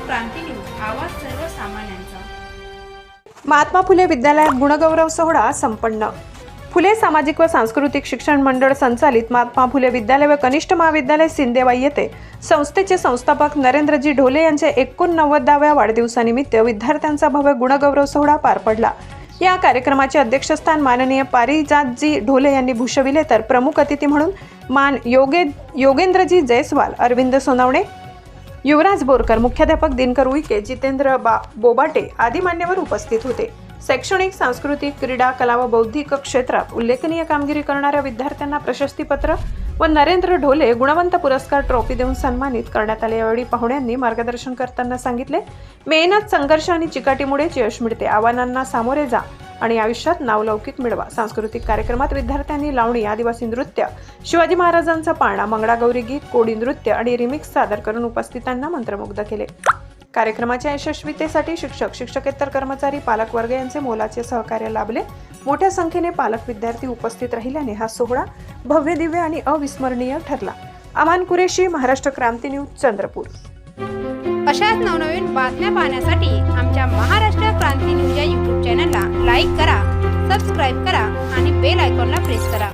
क्रांती news, आवाज सर्वसामान्यांचा। महात्मा फुले विद्यालयात गुणगौरव सोहळा संपन्न। फुले सामाजिक व सांस्कृतिक शिक्षण मंडळ संचालित महात्मा फुले विद्यालय व कनिष्ठ महाविद्यालय सिंदेवाई येथे संस्थेचे संस्थापक नरेंद्रजी ढोले यांच्या 89व्या वाढदिवसानिमित्त विद्यार्थ्यांचा भव्य गुणगौरव सोहळा पार पडला। या कार्यक्रमाचे अध्यक्षस्थान माननीय पारिजातजी ढोले यांनी भूषविले, तर प्रमुख अतिथी म्हणून मान योगेंद्रजी जयस्वाल, अरविंद सोनवणे, युवराज बोरकर, मुख्याध्यापक दिनकर उईके, जितेंद्र बोबाटे आदी मान्यवर उपस्थित होते। शैक्षणिक, सांस्कृतिक, क्रीडा, कला व बौद्धिक क्षेत्रात उल्लेखनीय कामगिरी करणाऱ्या विद्यार्थ्यांना प्रशस्तीपत्र व नरेंद्र ढोले गुणवंत पुरस्कार ट्रॉफी देऊन सन्मानित करण्यात आले। यावेळी पाहुण्यांनी मार्गदर्शन करताना सांगितले, मेहनत, संघर्ष आणि चिकाटीमुळेच यश मिळते। आव्हानांना सामोरे जा आणि आयुष्यात नावलौकिक मिळवा। सांस्कृतिक कार्यक्रमात विद्यार्थ्यांनी लावणी, आदिवासी नृत्य, शिवाजी महाराजांचा पाळणा, मंगळागौरी गीत, कोळी नृत्य आणि रिमिक्स सादर करून उपस्थितांना मंत्रमुग्ध केले। कार्यक्रमाच्या यशस्वीतेसाठी शिक्षक, शिक्षकेतर कर्मचारी, पालक वर्ग यांचे मोलाचे सहकार्य लाभले। मोठ्या संख्येने पालक, विद्यार्थी उपस्थित राहिल्याने हा सोहळा भव्य, दिव्य आणि अविस्मरणीय ठरला। अमान कुरेशी, महाराष्ट्र क्रांती न्यूज, चंद्रपूर। अशाच नवनवीन बातम्या पाहण्यासाठी आमच्या महाराष्ट्र क्रांती न्यूज या YouTube चॅनलला लाईक करा, सबस्क्राईब करा आणि बेल आयकॉनला प्रेस करा।